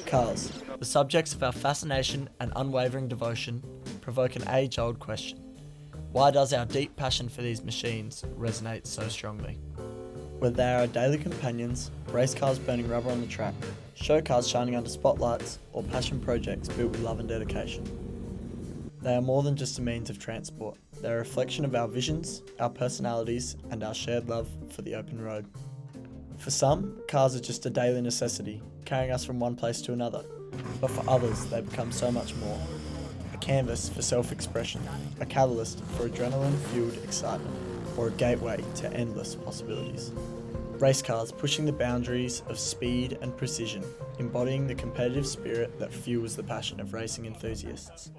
Cars, the subjects of our fascination and unwavering devotion, provoke an age-old question. Why does our deep passion for these machines resonate so strongly? Whether they are our daily companions, race cars burning rubber on the track, show cars shining under spotlights, or passion projects built with love and dedication. They are more than just a means of transport. They are a reflection of our visions, our personalities, and our shared love for the open road. For some, cars are just a daily necessity, carrying us from one place to another. But for others, they become so much more. A canvas for self-expression, a catalyst for adrenaline-fueled excitement, or a gateway to endless possibilities. Race cars pushing the boundaries of speed and precision, embodying the competitive spirit that fuels the passion of racing enthusiasts.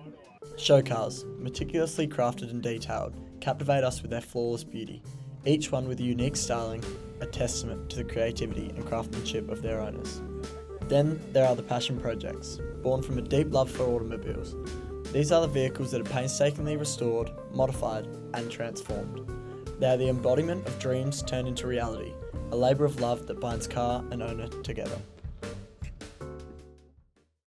Show cars, meticulously crafted and detailed, captivate us with their flawless beauty, each one with a unique styling, a testament to the creativity and craftsmanship of their owners. Then there are the passion projects, born from a deep love for automobiles. These are the vehicles that are painstakingly restored, modified, and transformed. They are the embodiment of dreams turned into reality, a labour of love that binds car and owner together.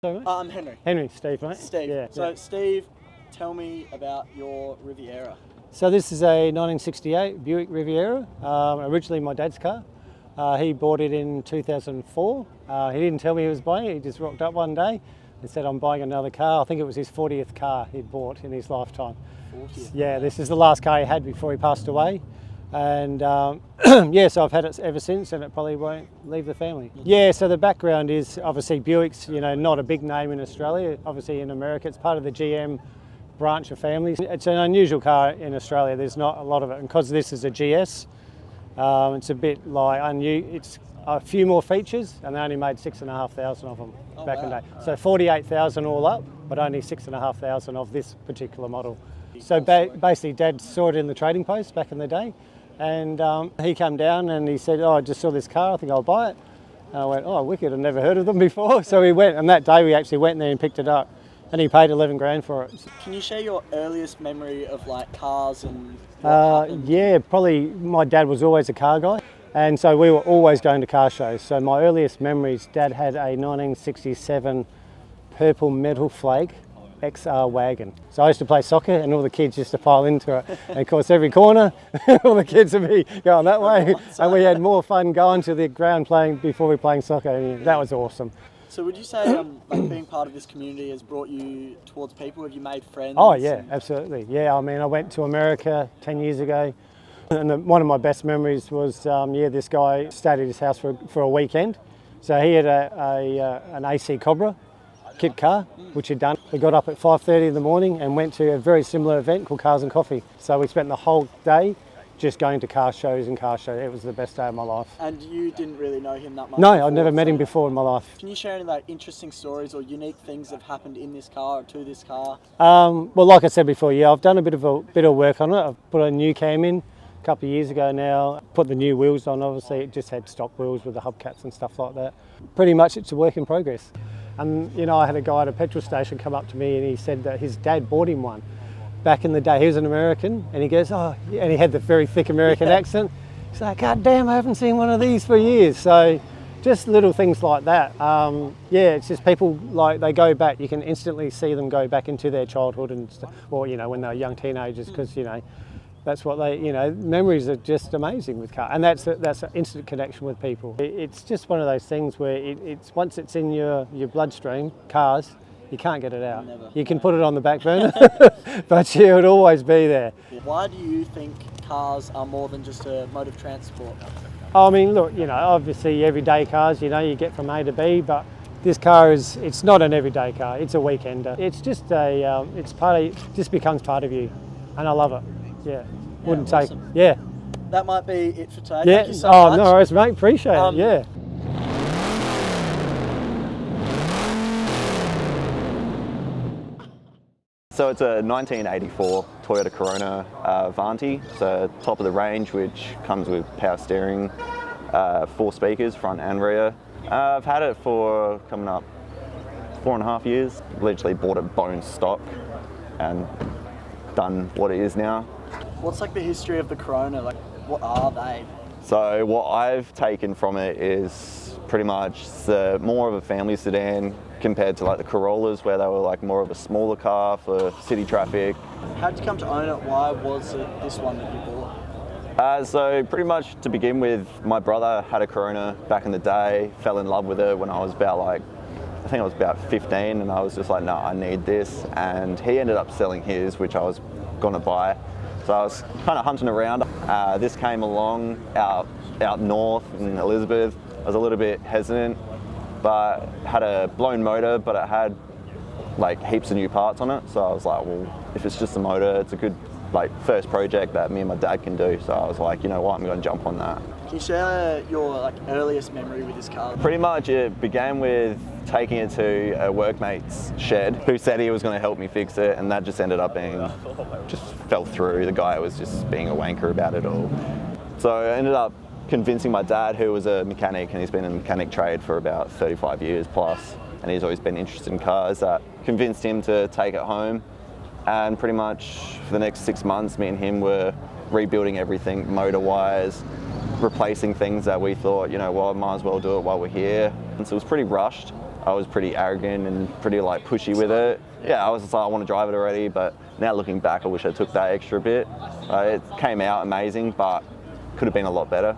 Sorry, I'm Henry. Henry, Steve, mate. Steve. Yeah. So, Steve, tell me about your Riviera. So this is a 1968 Buick Riviera, originally my dad's car. He bought it in 2004. He didn't tell me he was buying it, he just rocked up one day and said, I'm buying another car. I think it was his 40th car he'd bought in his lifetime. 40th? Yeah, this is the last car he had before he passed away. And yeah, so I've had it ever since, and it probably won't leave the family. Yeah, so the background is obviously Buick's, not a big name in Australia. Obviously in America, it's part of the GM branch of families. It's an unusual car in Australia. There's not a lot of it, and because this is a GS, it's a bit like it's a few more features, and they only made 6,500 of them back in the day. So 48,000 all up, but only 6,500 of this particular model. So basically, Dad saw it in the trading post back in the day, and he came down and he said, "Oh, I just saw this car. I think I'll buy it." And I went, "Oh, wicked! I've never heard of them before." So we went, and that day we actually went there and picked it up. And he paid 11 grand for it. Can you share your earliest memory of like cars and yeah, probably my dad was always a car guy, and so we were always going to car shows. So my earliest memories, Dad had a 1967 purple metal flake XR wagon. So I used to play soccer and all the kids used to pile into it. And of course every corner, all the kids would be going that way. And we had more fun going to the ground playing before we were playing soccer. And that was awesome. So would you say like being part of this community has brought you towards people? Have you made friends? Oh yeah, absolutely. Yeah, I mean I went to America 10 years ago, and one of my best memories was this guy stayed at his house for a weekend. So he had an AC Cobra kit car, which he'd done. We got up at 5:30 in the morning and went to a very similar event called Cars and Coffee. So we spent the whole day just going to car shows and car shows. It was the best day of my life. And you didn't really know him that much? No, I'd never met him before in my life. Can you share any like interesting stories or unique things that have happened in this car or to this car? Well, like I said before, yeah, I've done a bit of work on it. I've put a new cam in a couple of years ago now. Put the new wheels on. Obviously, it just had stock wheels with the hubcaps and stuff like that. Pretty much, it's a work in progress. And I had a guy at a petrol station come up to me and he said that his dad bought him one. Back in the day, he was an American, and he goes, "Oh," and he had the very thick American accent. He's like, "God damn, I haven't seen one of these for years." So, just little things like that. Yeah, it's just people like they go back. You can instantly see them go back into their childhood and stuff, or when they're young teenagers, because that's what they, memories are just amazing with cars, and that's an instant connection with people. It's just one of those things where it's once it's in your bloodstream, cars. You can't get it out. Never. You can put it on the back burner, but it would always be there. Why do you think cars are more than just a mode of transport? I mean, look, obviously everyday cars, you get from A to B, but this car it's not an everyday car, it's a weekender. It's just just becomes part of you, and I love it. Yeah, wouldn't awesome. take, yeah. That might be it for today. Yeah. Thank you so much. No worries, mate, appreciate it, yeah. So it's a 1984 Toyota Corona Vanti, so top of the range, which comes with power steering, 4 speakers, front and rear. I've had it for coming up 4.5 years. Literally bought it bone stock and done what it is now. What's like the history of the Corona? Like, what are they? So what I've taken from it is pretty much more of a family sedan. compared to like the Corollas, where they were like more of a smaller car for city traffic. How did you come to own it? Why was it this one that you bought? So pretty much to begin with, my brother had a Corona back in the day, fell in love with it when I was about I think I was about 15, and I was just like, no, I need this. And he ended up selling his, which I was gonna buy. So I was kind of hunting around. This came along out north in Elizabeth. I was a little bit hesitant, but had a blown motor, but it had like heaps of new parts on it. So I was like, well, if it's just a motor, it's a good like first project that me and my dad can do. So I was like, you know what, I'm going to jump on that. Can you share your like earliest memory with this car? Pretty much it began with taking it to a workmate's shed who said he was going to help me fix it, and that just ended up being, just fell through. The guy was just being a wanker about it all. So I ended up convincing my dad, who was a mechanic, and he's been in the mechanic trade for about 35 years plus, and he's always been interested in cars, that convinced him to take it home. And pretty much for the next 6 months, me and him were rebuilding everything motor-wise, replacing things that we thought, you know, well, might as well do it while we're here. And so it was pretty rushed. I was pretty arrogant and pretty like pushy with it. Yeah, I was just like, I want to drive it already, but now looking back, I wish I took that extra bit. It came out amazing, but could have been a lot better.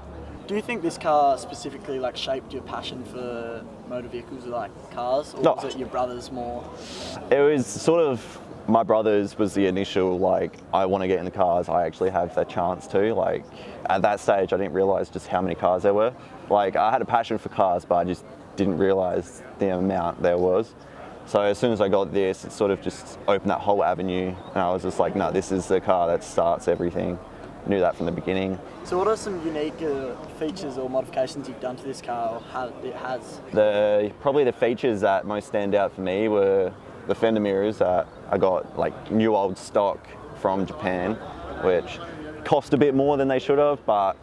Do you think this car specifically like shaped your passion for motor vehicles, like cars, or No. was it your brother's more? It was sort of, my brother's was the initial, like, I want to get in the cars, I actually have the chance to. Like, at that stage, I didn't realise just how many cars there were. Like, I had a passion for cars, but I just didn't realise the amount there was. So as soon as I got this, it sort of just opened that whole avenue, and I was just like, no, this is the car that starts everything. Knew that from the beginning. So what are some unique features or modifications you've done to this car, or how it has? Probably the features that most stand out for me were the fender mirrors that I got like new old stock from Japan, which cost a bit more than they should have, but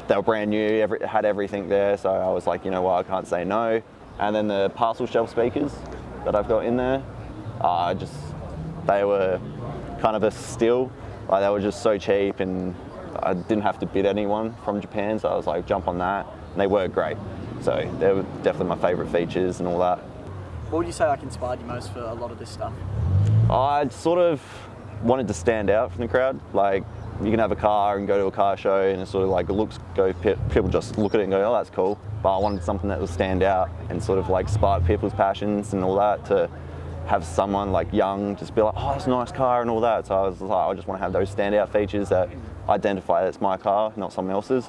they were brand new, had everything there, so I was like, you know what, I can't say no. And then the parcel shelf speakers that I've got in there, they were kind of a steal. Like, they were just so cheap, and I didn't have to bid anyone from Japan, so I was like, jump on that, and they were great. So they were definitely my favourite features and all that. What would you say like inspired you most for a lot of this stuff? I sort of wanted to stand out from the crowd. Like, you can have a car and go to a car show, and it's sort of like people just look at it and go, oh, that's cool. But I wanted something that would stand out and sort of like spark people's passions and all that, to have someone like young just be like, oh, it's a nice car and all that. So I was like, I just want to have those standout features that identify that it's my car, not someone else's.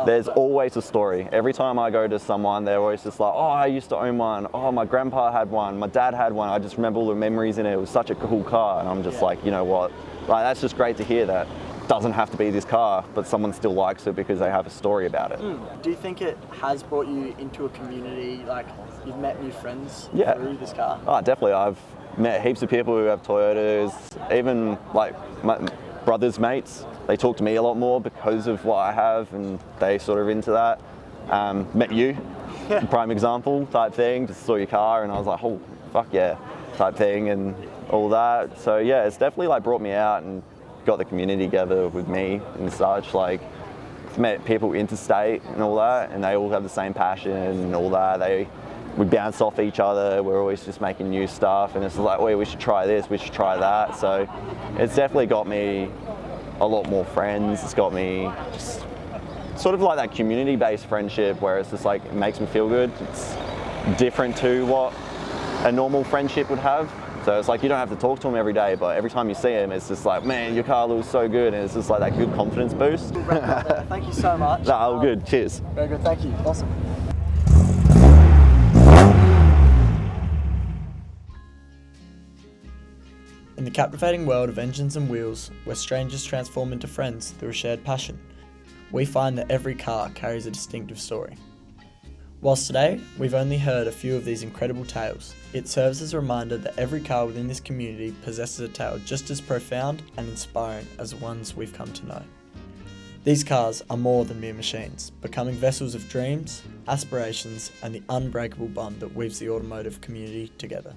There's always a story. Every time I go to someone, they're always just like, oh, I used to own one. Oh, my grandpa had one. My dad had one. I just remember all the memories in it. It was such a cool car. And I'm just like, you know what? Like, that's just great to hear that. Doesn't have to be this car, but someone still likes it because they have a story about it. Do you think it has brought you into a community, like you've met new friends through this car? Oh, definitely. I've met heaps of people who have Toyotas, even like my brother's mates. They talk to me a lot more because of what I have, and they sort of into that. Met you, prime example type thing, just saw your car and I was like, oh, fuck yeah, type thing and all that. So yeah, it's definitely like brought me out and got the community together with me and such. Like, met people interstate and all that, and they all have the same passion and all that. We bounce off each other. We're always just making new stuff, and it's like, well, we should try this, we should try that. So it's definitely got me a lot more friends. It's got me just sort of like that community-based friendship where it's just like, it makes me feel good. It's different to what a normal friendship would have. So it's like, you don't have to talk to them every day, but every time you see them, it's just like, man, your car looks so good, and it's just like that good confidence boost. Thank you so much. No, all good. Cheers. Very good, thank you. Awesome. In the captivating world of engines and wheels, where strangers transform into friends through a shared passion, we find that every car carries a distinctive story. Whilst today, we've only heard a few of these incredible tales, it serves as a reminder that every car within this community possesses a tale just as profound and inspiring as the ones we've come to know. These cars are more than mere machines, becoming vessels of dreams, aspirations, and the unbreakable bond that weaves the automotive community together.